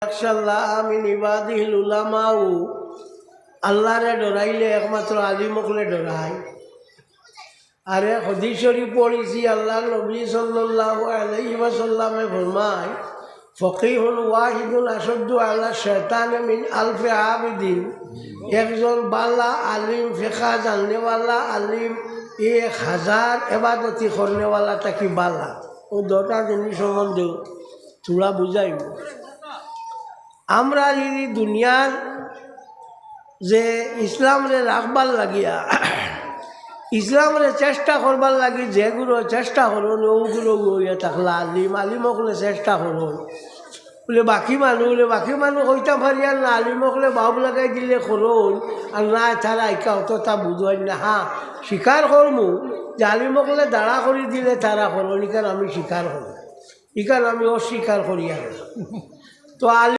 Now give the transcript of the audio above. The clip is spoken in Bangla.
ইনশাআল্লাহ মিন ইবাদিহিল উলামাউ আল্লাহরে ডরাইলে একমাত্র আলিমকলে ডরায়। আরে হাদিস শরীফ পড়েছি, আল্লাহ নবী সাল্লাল্লাহু আলাইহি ওয়াসাল্লামে ফরমায়, ফকিহুন ওয়াহিদুন আশদ্দু আলা শয়তানে মিন আলফি আবিদিন। একজন বালা আলিম, ফিকা জাননেওয়ালা আলিম 1000 এবাদতি করনেওয়ালা তাকি বালা। ও দুটা জিনিস সম্বন্ধে থোড়া বুঝাইব। আমরা যদি দুনিয়ার যে ইসলামরে রাখবার লাগিয়া ইসলামরে চেষ্টা করবার লাগি, যেগুলো চেষ্টা করুন ওগুলো গইয়া থাকলা আলিম আলিমকলে চেষ্টা করুন বলে বাকি মানুষ হইতাম পারি আর না, আলিমকলে বাবু লাগাই দিলে করুন আর না তারা আইকা অতটা বুঝাই না। হ্যাঁ, স্বীকার করমু যে আলিমকলে দাঁড়া করে দিলে তারা করুন, ইকান আমি স্বীকার করি, ইকান আমি অস্বীকার করি আর। তো